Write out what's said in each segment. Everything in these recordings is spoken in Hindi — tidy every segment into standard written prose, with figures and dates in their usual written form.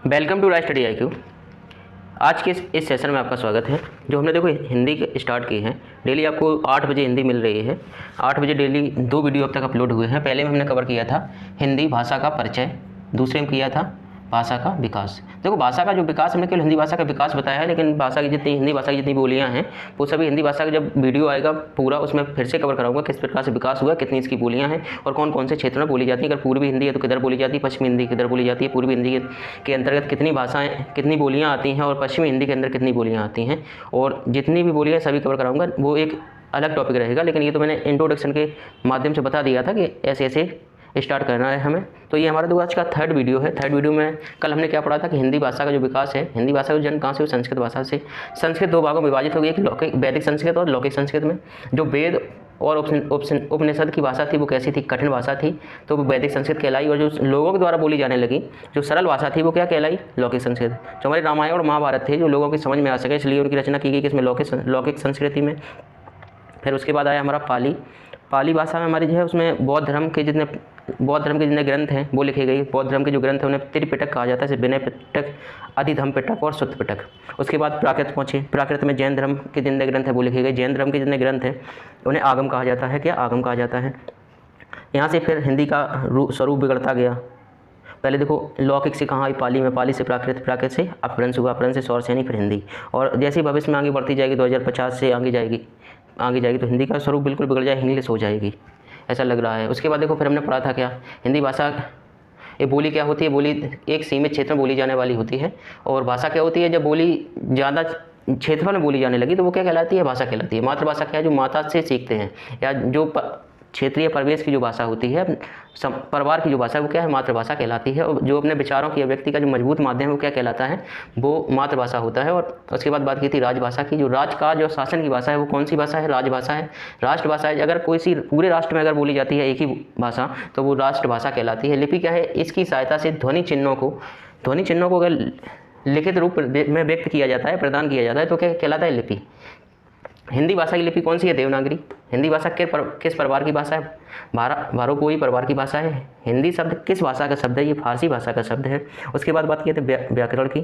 Welcome to right study IQ। आज के इस सेशन में आपका स्वागत है। जो हमने देखो हिंदी के स्टार्ट की है, डेली आपको 8 बजे हिंदी मिल रही है। 8 बजे डेली 2 वीडियो अब तक अपलोड हुए हैं। पहले में हमने कवर किया था हिंदी भाषा का परिचय, दूसरे में किया था भाषा का विकास। देखो भाषा का जो विकास हमने केवल हिंदी भाषा का विकास बताया है, लेकिन भाषा की जितनी हिंदी भाषा की जितनी बोलियाँ हैं वो सभी हिंदी भाषा का जब वीडियो आएगा पूरा उसमें फिर से कवर कराऊंगा किस प्रकार से विकास हुआ, कितनी इसकी बोलियाँ हैं और कौन कौन से क्षेत्र में बोली जाती है। अगर पूर्वी हिंदी है तो किधर बोली जाती है, पश्चिमी हिंदी किधर बोली जाती है, पूर्वी हिंदी के अंतर्गत कितनी भाषाएँ कितनी बोलियाँ आती हैं और पश्चिमी हिंदी के अंदर कितनी बोलियाँ आती हैं, और जितनी भी बोलियाँ सभी कवर कराऊंगा। वो एक अलग टॉपिक रहेगा, लेकिन ये तो मैंने इंट्रोडक्शन के माध्यम से बता दिया था कि ऐसे ऐसे स्टार्ट करना है हमें। तो ये हमारा आज का थर्ड वीडियो है। थर्ड वीडियो में कल हमने क्या पढ़ा था कि हिंदी भाषा का जो विकास है, हिंदी भाषा का जन्म कहाँ से हुआ? संस्कृत भाषा से। संस्कृत दो भागों में विभाजित हो गई, एक लौकिक वैदिक संस्कृत और लौकिक संस्कृत में। जो वेद और उपनिषद की भाषा थी वो कैसी थी? कठिन भाषा थी, तो वो वैदिक संस्कृत कहलाई। और जो लोगों के द्वारा बोली जाने लगी जो सरल भाषा थी वो क्या कहलाई? लौकिक संस्कृत। जो हमारे रामायण और महाभारत थे जो लोगों की समझ में आ सके, इसलिए उनकी रचना की गई किसमें? लौकिक संस्कृति में। फिर उसके बाद आया हमारा पाली भाषा में हमारी जो है उसमें बौद्ध धर्म के जितने ग्रंथ हैं वो लिखे गए। बौद्ध धर्म के जो ग्रंथ हैं उन्हें त्रिपिटक कहा जाता है, जैसे विनय पिटक, अधिधम्म पिटक और सुत्त पिटक। उसके बाद प्राकृत पहुँचे। प्राकृत में जैन धर्म के जितने ग्रंथ हैं वो लिखे गए। जैन धर्म के जितने ग्रंथ हैं उन्हें आगम कहा जाता है। क्या? आगम कहा जाता है। यहाँ से फिर हिंदी का स्वरूप बिगड़ता गया। पहले देखो लौकिक से कहाँ आई? पाली में। पाली से प्राकृत, प्राकृत से अपभ्रंश हुआ, अपभ्रंश से सौरसेनी, फिर हिंदी। और जैसे ही भविष्य में आगे बढ़ती जाएगी 2050 से आगे जाएगी तो हिंदी का स्वरूप बिल्कुल बिगड़ जाए, इंग्लिश हो जाएगी, ऐसा लग रहा है। उसके बाद देखो फिर हमने पढ़ा था क्या? हिंदी भाषा ये बोली क्या होती है? बोली एक सीमित क्षेत्र में बोली जाने वाली होती है। और भाषा क्या होती है? जब बोली ज़्यादा क्षेत्रफल में बोली जाने लगी तो वो क्या कहलाती है? भाषा कहलाती है। मातृभाषा क्या है? जो माता से सीखते हैं, या जो क्षेत्रीय परिवेश की जो भाषा होती है, परिवार की जो भाषा है वो क्या है? मातृभाषा कहलाती है। और जो अपने विचारों की अभिव्यक्ति का जो मजबूत माध्यम है वो क्या कहलाता है? वो मातृभाषा होता है। और उसके बाद बात की थी राजभाषा की। जो राज का जो शासन की भाषा है वो कौन सी भाषा है? राजभाषा है, राष्ट्रभाषा है। अगर कोई सी पूरे राष्ट्र में अगर बोली जाती है एक ही भाषा तो वो राष्ट्रभाषा कहलाती है। लिपि क्या है? इसकी सहायता से ध्वनि चिन्हों को अगर लिखित रूप में व्यक्त किया जाता है, प्रदान किया जाता है तो क्या कहलाता है? लिपि। हिंदी भाषा की लिपि कौन सी है? देवनागरी। हिंदी भाषा किस परिवार की भाषा है? भारोपोई परिवार की भाषा है। हिंदी शब्द किस भाषा का शब्द है? ये फारसी भाषा का शब्द है। उसके बाद बात की थे व्याकरण की।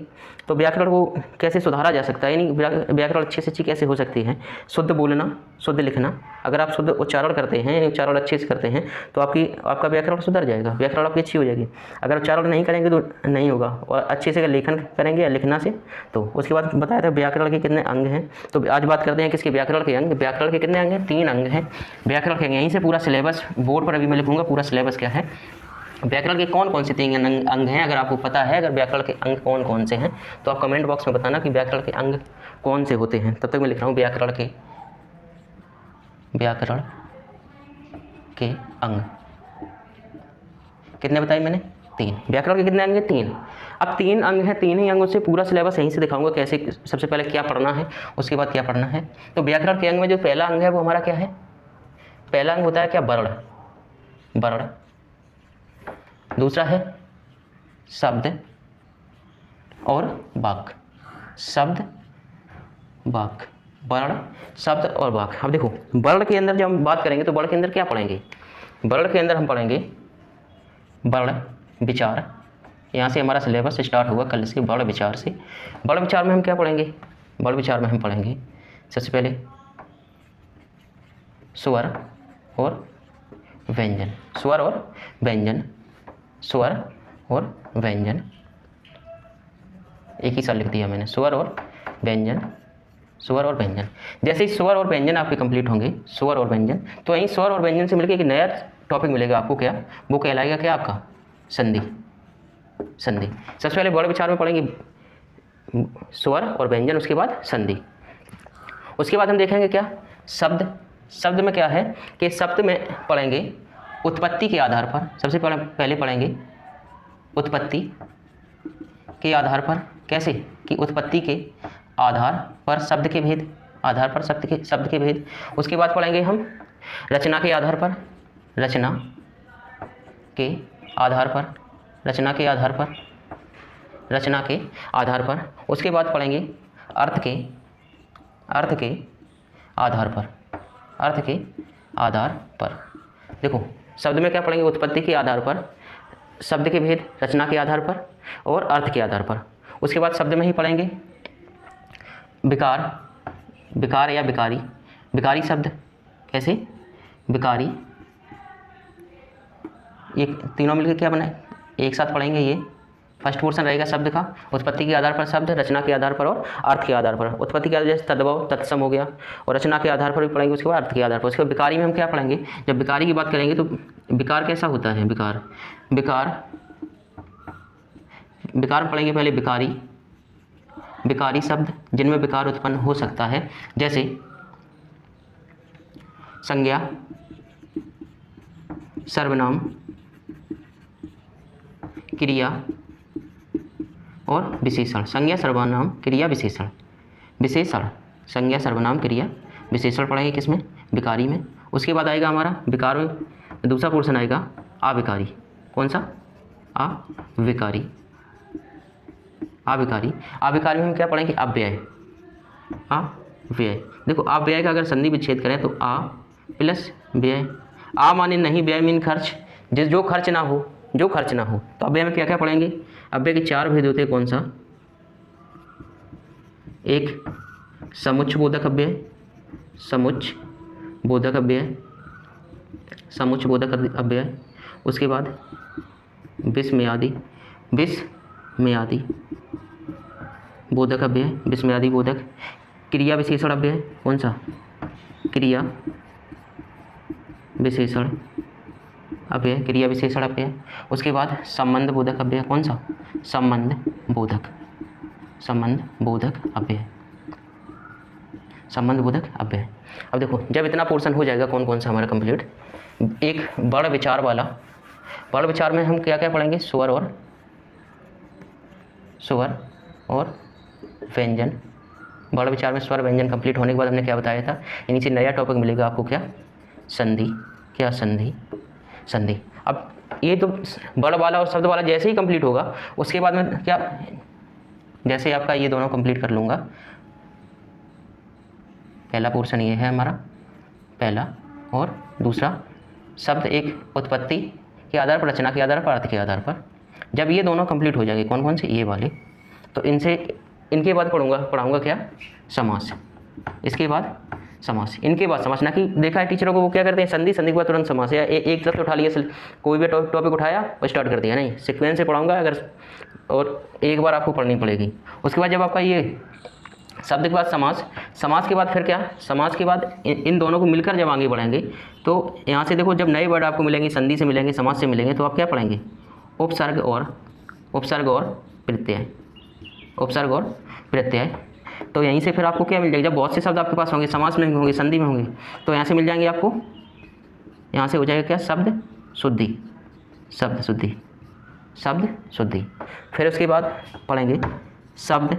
तो व्याकरण को कैसे सुधारा जा सकता है, यानी व्याकरण अच्छे से अच्छी कैसे हो सकती है? शुद्ध बोलना, शुद्ध लिखना। अगर आप शुद्ध उच्चारण करते हैं, यानी उच्चारण अच्छे से करते हैं तो आपका व्याकरण सुधर जाएगा, व्याकरण आपकी अच्छी हो जाएगी। अगर उच्चारण नहीं करेंगे तो नहीं होगा। और अच्छे से अगर लेखन करेंगे या लिखना से तो। उसके बाद बताया था व्याकरण के कितने अंग हैं। तो आज बात करते हैं किसके? व्याकरण के अंग। व्याकरण के कितने अंग हैं? 3 अंग हैं व्याकरण के। यहीं से पूरा सिलेबस बोर्ड पर अभी मैं लिखूंगा पूरा सिलेबस क्या है। व्याकरण के कौन कौन से 3 अंग हैं? अगर आपको पता है अगर व्याकरण के अंग कौन कौन से हैं तो आप कमेंट बॉक्स में बताना कि व्याकरण के अंग कौन से होते हैं। तब तक मैं लिख रहा हूँ व्याकरण के अंग कितने बताए मैंने? 3। व्याकरण के कितने अंग हैं? 3। अब 3 अंग हैं, 3 ही अंगों से पूरा सिलेबस यहीं से दिखाऊंगा कैसे, सबसे पहले क्या पढ़ना है उसके बाद क्या पढ़ना है। तो व्याकरण के अंग में जो पहला अंग है वो हमारा क्या है? पहला अंग होता है क्या? वर्ण। दूसरा है शब्द और वाक्य। शब्द, वाक्य, वर्ण, शब्द और वाक्य। अब देखो वर्ण के अंदर जब हम बात करेंगे तो वर्ण के अंदर क्या पढ़ेंगे? वर्ण के अंदर हम पढ़ेंगे वर्ण विचार। यहाँ से हमारा सिलेबस स्टार्ट हुआ कल से, वर्ण विचार से। वर्ण विचार में हम क्या पढ़ेंगे? वर्ण विचार में हम पढ़ेंगे सबसे पहले स्वर और व्यंजन। स्वर और व्यंजन, स्वर और व्यंजन, एक ही साल लिख दिया मैंने। स्वर और व्यंजन, स्वर और व्यंजन। जैसे ही स्वर और व्यंजन आपके कंप्लीट होंगे, स्वर और व्यंजन, तो वहीं स्वर और व्यंजन से मिलकर एक नया टॉपिक मिलेगा आपको। क्या? वो कहलाएगा क्या? आपका संधि। सबसे पहले वर्ण विचार में पढ़ेंगे स्वर और व्यंजन, उसके बाद संधि। उसके बाद हम देखेंगे क्या? शब्द में क्या है कि शब्द में पढ़ेंगे उत्पत्ति के आधार पर। सबसे पहले पढ़ेंगे उत्पत्ति के आधार पर। कैसे? कि उत्पत्ति के आधार पर शब्द के भेद, आधार पर शब्द के भेद। उसके बाद पढ़ेंगे हम रचना के आधार पर, रचना के आधार पर। उसके बाद पढ़ेंगे अर्थ के आधार पर। देखो शब्द में क्या पढ़ेंगे? उत्पत्ति के आधार पर, शब्द के भेद रचना के आधार पर और अर्थ के आधार पर। उसके बाद शब्द में ही पढ़ेंगे विकार, विकार या विकारी, विकारी शब्द कैसे, विकारी, ये तीनों मिलकर क्या बनाए, एक साथ पढ़ेंगे। ये फर्स्ट पोर्शन रहेगा शब्द का, उत्पत्ति के आधार पर शब्द, रचना के आधार पर और अर्थ के आधार पर। उत्पत्ति के आधार जैसे तद्भव, तत्सम हो गया, और रचना के आधार पर भी पढ़ेंगे, उसके बाद अर्थ के आधार पर। उसके बाद विकारी में हम क्या पढ़ेंगे, जब विकारी की बात करेंगे तो विकार कैसा होता है, विकार, विकार, विकार में पढ़ेंगे पहले विकारी, विकारी शब्द जिनमें विकार उत्पन्न हो सकता है, जैसे संज्ञा, सर्वनाम, क्रिया और विशेषण। संज्ञा, सर्वनाम, क्रिया, विशेषण। विशेषण, संज्ञा, सर्वनाम, क्रिया, विशेषण पढ़ेंगे किसमें, विकारी में। उसके बाद आएगा हमारा विकार में दूसरा पोर्शन आएगा अविकारी। कौन सा, अविकारी, अविकारी। अविकारी में हम क्या पढ़ेंगे, अव्यय, अव्यय। देखो अव्यय का अगर संधि विच्छेद करें तो आ प्लस व्यय, आ माने नहीं, व्यय मीन खर्च, जो खर्च ना हो, जो खर्च ना हो। तो अव्यय में क्या क्या पढ़ेंगे, अव्यय के 4 भेद होते हैं। कौन सा, एक समुच्च बोधक अव्यय, समुच्च बोधक अव्यय, समुच्च बोधक अव्यय। उसके बाद विस्मयादि, विस्मयादि बोधक अव्यय, विस्मयादि बोधक। क्रिया विशेषण अव्यय, कौन सा, क्रिया विशेषण अव्यय, क्रिया विशेषण अव्यय। उसके बाद संबंध बोधक अव्यय, कौन सा, संबंध बोधक, संबंध बोधक अव्यय, संबंध बोधक अव्यय। अब देखो जब इतना पोर्शन हो जाएगा कौन कौन सा हमारा कंप्लीट, एक बड़ विचार वाला, बड़ विचार में हम क्या क्या पढ़ेंगे, स्वर और व्यंजन। बड़ विचार में स्वर व्यंजन कंप्लीट होने के बाद हमने क्या बताया था, इन्हीं से नया टॉपिक मिलेगा आपको, क्या, संधि। क्या, संधि, संधि। अब ये तो बड़ वाला और शब्द वाला जैसे ही कंप्लीट होगा उसके बाद में क्या, जैसे आपका ये दोनों कंप्लीट कर लूँगा, पहला पोर्शन ये है हमारा, पहला, और दूसरा शब्द एक उत्पत्ति के आधार पर, रचना के आधार पर, अर्थ के आधार पर। जब ये दोनों कंप्लीट हो जाएंगे, कौन कौन से, ये वाले, तो इनके बाद पढ़ाऊँगा क्या, समास। इसके बाद समास, इनके बाद समास। ना कि देखा है टीचरों को वो क्या करते हैं, संधि, संधि के बाद तुरंत समास, या एक तरफ से उठा लिया, कोई भी टॉपिक उठाया और स्टार्ट कर दिया, नहीं, सीक्वेंस से पढ़ाऊँगा अगर, और एक बार आपको पढ़नी पड़ेगी। उसके बाद जब आपका ये शब्द के बाद समास, समास के बाद फिर क्या, समास के बाद इन दोनों को मिलकर जब आगे बढ़ेंगे तो यहाँ से देखो जब नए वर्ड आपको मिलेंगे, संधि से मिलेंगे, समास से मिलेंगे, तो आप क्या पढ़ेंगे, उपसर्ग और प्रत्यय, उपसर्ग और प्रत्यय। तो यहीं से फिर आपको क्या मिल जाएगा, जब बहुत से शब्द आपके पास होंगे, समास में होंगे, संधि में होंगे, तो यहाँ से मिल जाएंगे आपको, यहाँ से हो जाएगा क्या, शब्द शुद्धि, शब्द शुद्धि, शब्द शुद्धि। फिर उसके बाद पढ़ेंगे शब्द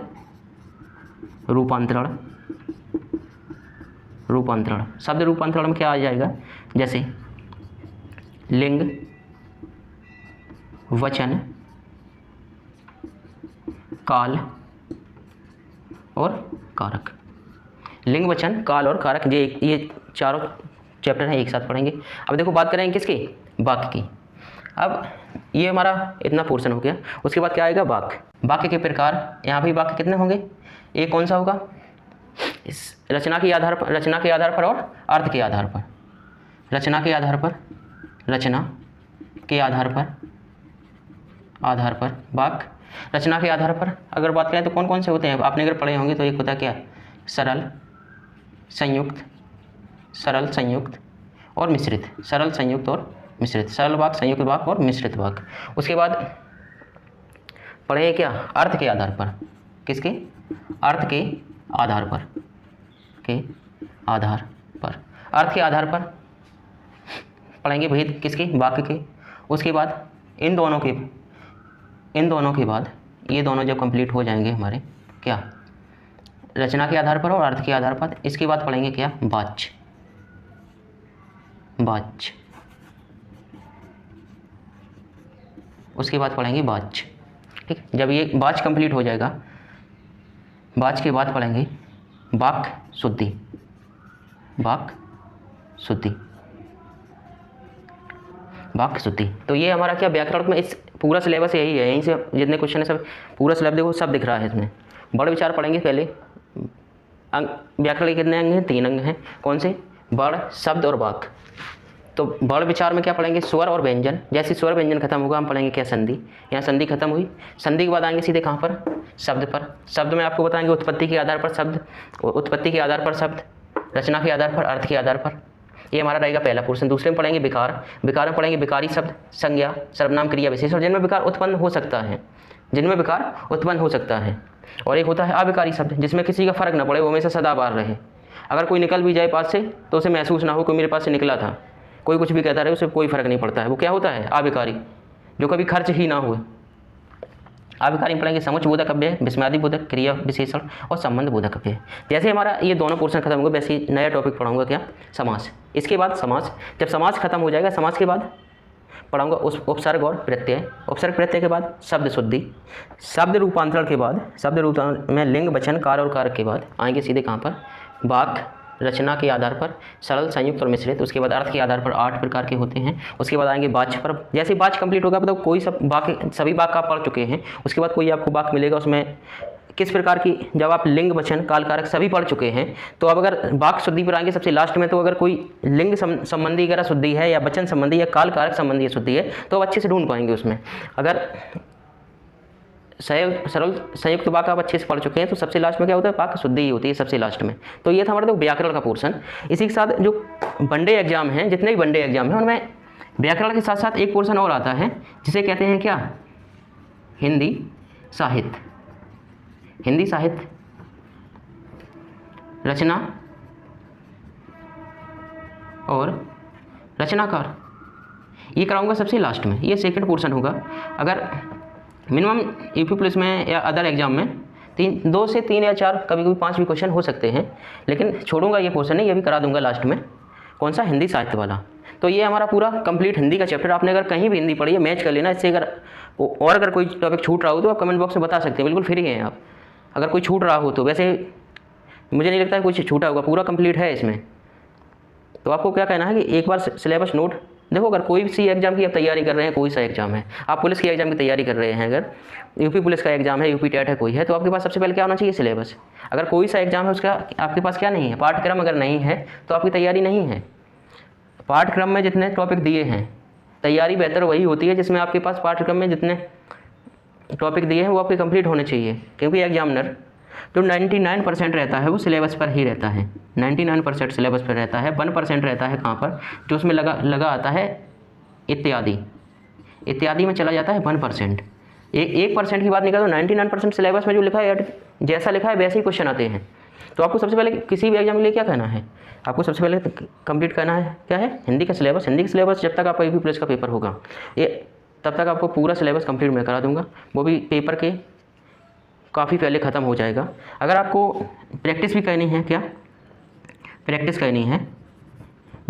रूपांतरण, रूपांतरण। शब्द रूपांतरण में क्या आ जाएगा, जैसे लिंग, वचन, काल और कारक। लिंग, वचन, काल और कारक, ये चारों चैप्टर हैं, एक साथ पढ़ेंगे। अब देखो बात करेंगे किसकी, वाक्य की। अब ये हमारा इतना पोर्शन हो गया। उसके बाद क्या आएगा, वाक्य। वाक्य के प्रकार, यहाँ भी वाक्य कितने होंगे, एक कौन सा होगा, इस रचना के आधार पर, रचना के आधार पर और अर्थ के आधार पर, रचना के आधार पर, रचना के आधार पर वाक्य। रचना के आधार पर अगर बात करें तो कौन कौन से होते हैं, आपने अगर पढ़े होंगे तो एक होता है क्या, सरल, संयुक्त, सरल, संयुक्त और मिश्रित, सरल, संयुक्त और मिश्रित, सरल वाक्य, संयुक्त वाक्य और मिश्रित वाक्य। उसके बाद पढ़े क्या, अर्थ के आधार पर, किसके, अर्थ के आधार पर, के आधार पर, अर्थ के आधार पर पढ़ेंगे भेद किसके, वाक्य के। उसके बाद इन दोनों के बाद ये दोनों जब कंप्लीट हो जाएंगे हमारे, क्या, रचना के आधार पर और अर्थ के आधार पर, इसके बाद पढ़ेंगे क्या, वाच्य, वाच्य। उसके बाद पढ़ेंगे वाच्य, ठीक। जब ये वाच्य कंप्लीट हो जाएगा, वाच्य के बाद पढ़ेंगे वाक्य शुद्धि, वाक्य शुद्धि, वाक्य शुद्धि। तो ये हमारा क्या, व्याकरण में इस पूरा सिलेबस यही है, यहीं से जितने क्वेश्चन है सब पूरा सिलेबस देखो सब दिख रहा है इसमें। बड़ विचार पढ़ेंगे पहले। व्याकरण के कितने अंग हैं? 3 अंग हैं। कौन से? बड़, शब्द और वाक्य। तो बड़ विचार में क्या पढ़ेंगे? स्वर और व्यंजन। जैसे स्वर व्यंजन खत्म होगा हम पढ़ेंगे क्या? संधि। यहाँ संधि खत्म हुई, संधि के बाद आएंगे सीधे कहाँ पर? शब्द पर। शब्द में आपको बताएंगे उत्पत्ति के आधार पर शब्द, उत्पत्ति के आधार पर शब्द, रचना के आधार पर, अर्थ के आधार पर। ये हमारा रहेगा पहला पोर्शन। दूसरे में पढ़ेंगे विकार। विकार में पढ़ेंगे विकारी शब्द, संज्ञा, सर्वनाम, क्रिया विशेष और जिनमें विकार उत्पन्न हो सकता है, जिनमें विकार उत्पन्न हो सकता है। और एक होता है अविकारी शब्द, जिसमें किसी का फर्क ना पड़े, वो हमेशा सदाबहार रहे। अगर कोई निकल भी जाए पास से तो उसे महसूस ना हो कि मेरे पास से निकला था, कोई कुछ भी कहता रहे उसे कोई फर्क नहीं पड़ता है। वो क्या होता है? अविकारी, जो कभी खर्च ही ना हुए। अविकारी में पढ़ेंगे समुच्चय बोधक अव्यय, विस्मयादि बोधक, क्रिया विशेषण और संबंध बोधक अव्यय। जैसे हमारा ये दोनों पोर्शन खत्म होगा वैसे ही नया टॉपिक पढ़ाऊंगा क्या? समास। इसके बाद समास, जब समास खत्म हो जाएगा समास के बाद पढ़ाऊंगा उस उपसर्ग और प्रत्यय। उपसर्ग प्रत्यय के बाद शब्द शुद्धि, शब्द रूपांतरण के बाद, शब्द रूपांतरण में लिंग, वचन, कार्य और कारक के बाद आएंगे सीधे कहाँ पर? वाक्य, रचना के आधार पर, सरल, संयुक्त और मिश्रित। उसके बाद अर्थ के आधार पर 8 प्रकार के होते हैं। उसके बाद आएंगे वाच्य पर। जैसे वाच्य कंप्लीट होगा मतलब कोई सब वाक्य, सभी वाक्य आप पढ़ चुके हैं। उसके बाद कोई आपको वाक्य मिलेगा उसमें किस प्रकार की, जब आप लिंग, वचन, काल, कारक सभी पढ़ चुके हैं तो अब अगर वाक्य शुद्धि पर आएंगे सबसे लास्ट में, तो अगर कोई लिंग संबंधी अगर शुद्धि है या वचन संबंधी या काल कारक संबंधी शुद्धि है तो अब अच्छे से ढूंढ पाएंगे उसमें। अगर सरल संयुक्त वाक्य आप अच्छे से पढ़ चुके हैं तो सबसे लास्ट में क्या होता है? वाक्य शुद्धि ही होती है सबसे लास्ट में। तो ये था हमारा व्याकरण का पोर्शन। इसी के साथ जो वनडे एग्जाम हैं, जितने भी वनडे एग्जाम हैं उनमें व्याकरण के साथ साथ एक पोर्शन और आता है जिसे कहते हैं क्या? हिंदी साहित्य। हिंदी साहित्य, रचना और रचनाकार, ये कराऊंगा सबसे लास्ट में। ये सेकंड पोर्शन होगा। अगर मिनिमम यूपी पुलिस में या अदर एग्जाम में 2 से 3 या 4 कभी कभी 5 भी क्वेश्चन हो सकते हैं, लेकिन छोड़ूंगा ये पोर्शन नहीं, ये भी करा दूंगा लास्ट में। कौन सा? हिंदी साहित्य वाला। तो ये हमारा पूरा कंप्लीट हिंदी का चैप्टर। आपने अगर कहीं भी हिंदी पढ़ी है मैच कर लेना इससे। अगर कोई टॉपिक छूट रहा हो तो आप कमेंट बॉक्स में बता सकते हैं, बिल्कुल फ्री हैं आप। अगर कोई छूट रहा हो तो, वैसे मुझे नहीं लगता है कुछ छूटा होगा, पूरा कंप्लीट है इसमें। तो आपको क्या कहना है कि एक बार सिलेबस नोट देखो। अगर कोई सी एग्जाम की आप तैयारी कर रहे हैं, कोई सा एग्जाम है, आप पुलिस की एग्जाम की तैयारी कर रहे हैं, अगर यूपी पुलिस का एग्जाम है, यूपी टेट है, कोई है, तो आपके पास सबसे पहले क्या होना चाहिए? सिलेबस। अगर कोई सा एग्जाम है उसका आपके पास क्या नहीं है? पाठ्यक्रम अगर नहीं है तो आपकी तैयारी नहीं है। पाठ्यक्रम में जितने टॉपिक दिए हैं, तैयारी बेहतर वही होती है जिसमें आपके पास पाठ्यक्रम में जितने टॉपिक दिए हैं वो आपके कंप्लीट होने चाहिए। क्योंकि एग्जामिनर जो 99% रहता है वो सिलेबस पर ही रहता है। 99% सिलेबस पर रहता है। 1% रहता है कहाँ पर? जो उसमें लगा आता है इत्यादि। इत्यादि में चला जाता है 1%। 1% की बात नहीं करता, 99% सिलेबस में जो लिखा है, जैसा लिखा है वैसे ही क्वेश्चन आते हैं। तो आपको सबसे पहले किसी भी एग्जाम के लिए क्या कहना है? आपको सबसे पहले कंप्लीट करना है क्या है? हिंदी का सिलेबस। हिंदी का सिलेबस जब तक आपका यूपी पुलिस का पेपर होगा, ये तब तक आपको पूरा सिलेबस कंप्लीट मैं करा दूंगा। वो भी पेपर के काफ़ी पहले ख़त्म हो जाएगा। अगर आपको प्रैक्टिस भी करनी है, क्या प्रैक्टिस करनी है,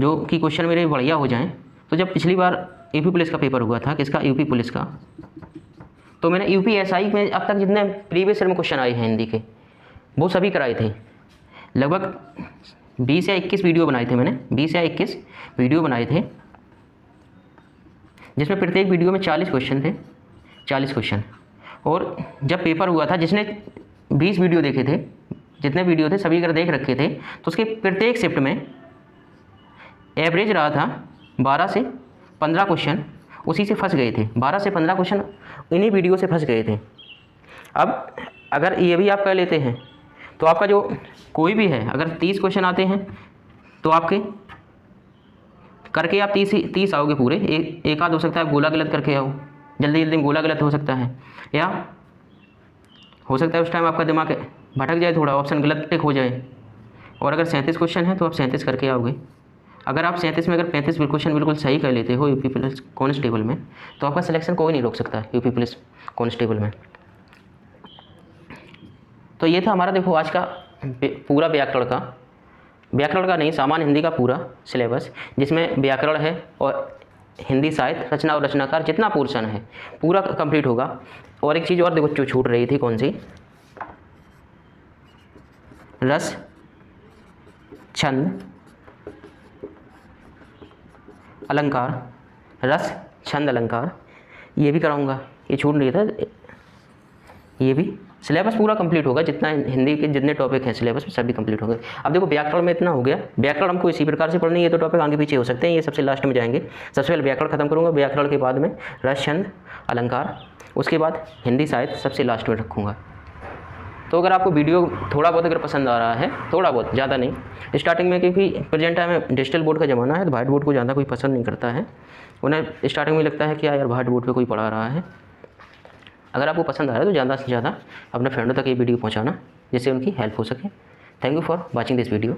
जो कि क्वेश्चन मेरे बढ़िया हो जाएं, तो जब पिछली बार यूपी पुलिस का पेपर हुआ था, किसका? यूपी पुलिस का, तो मैंने यूपीएसआई में अब तक जितने प्रीवियस ईयर में क्वेश्चन आए हैं हिंदी के वो सभी कराए थे। लगभग 20 या 21 वीडियो बनाए थे मैंने, 20 या 21 वीडियो बनाए थे, जिसमें प्रत्येक वीडियो में 40 क्वेश्चन थे, 40 क्वेश्चन। और जब पेपर हुआ था, जिसने 20 वीडियो देखे थे, जितने वीडियो थे सभी अगर देख रखे थे, तो उसके प्रत्येक शिफ्ट में एवरेज रहा था 12 से 15 क्वेश्चन उसी से फंस गए थे। 12 से 15 क्वेश्चन इन्हीं वीडियो से फंस गए थे। अब अगर ये भी आप कर लेते हैं तो आपका जो कोई भी है, अगर 30 क्वेश्चन आते हैं तो आपके करके आप 30 आओगे पूरे। एक आध हो सकता है गोला गलत करके आओ, जल्दी जल्दी में गोला गलत हो सकता है, या हो सकता है उस टाइम आपका दिमाग भटक जाए, थोड़ा ऑप्शन गलत टिक हो जाए। और अगर 37 क्वेश्चन है तो आप 37 करके आओगे। अगर आप 37 में अगर 35 क्वेश्चन बिल्कुल सही कर लेते हो यूपी पुलिस कांस्टेबल में, तो आपका सिलेक्शन कोई नहीं रोक सकता यूपी पुलिस कांस्टेबल में। तो ये था हमारा, देखो, आज का पूरा व्याकरण का नहीं, सामान्य हिंदी का पूरा सिलेबस, जिसमें व्याकरण है और हिंदी साहित्य, रचना और रचनाकार जितना पोर्शन है पूरा कंप्लीट होगा। और एक चीज़ और देखो जो छूट रही थी, कौन सी? रस, छंद, अलंकार। रस, छंद, अलंकार, ये भी कराऊंगा, ये छूट नहीं था, ये भी सिलेबस पूरा कंप्लीट होगा, जितना हिंदी के जितने टॉपिक हैं सिलेबस में सभी कंप्लीट होंगे। अब देखो व्याकरण में इतना हो गया, व्याकरण हमको इसी प्रकार से पढ़नी है, ये तो टॉपिक आगे पीछे हो सकते हैं, ये सबसे लास्ट में जाएंगे। सबसे पहले व्याकरण खत्म करूँगा, व्याकरण के बाद में रस, छंद, अलंकार, उसके बाद हिंदी साहित्य सबसे लास्ट में रखूँगा। तो अगर आपको वीडियो थोड़ा बहुत अगर पसंद आ रहा है, थोड़ा बहुत, ज़्यादा नहीं, स्टार्टिंग में क्योंकि प्रेजेंट टाइम में डिजिटल बोर्ड का ज़माना है तो व्हाइट बोर्ड को ज़्यादा कोई पसंद नहीं करता है, उन्हें स्टार्टिंग में लगता है कि यार व्हाइट बोर्ड पे कोई पढ़ा रहा है। अगर आपको पसंद आ रहा है तो ज़्यादा से ज़्यादा अपने फ्रेंडों तक ये वीडियो पहुँचाना, जिससे उनकी हेल्प हो सके। Thank you for watching this video.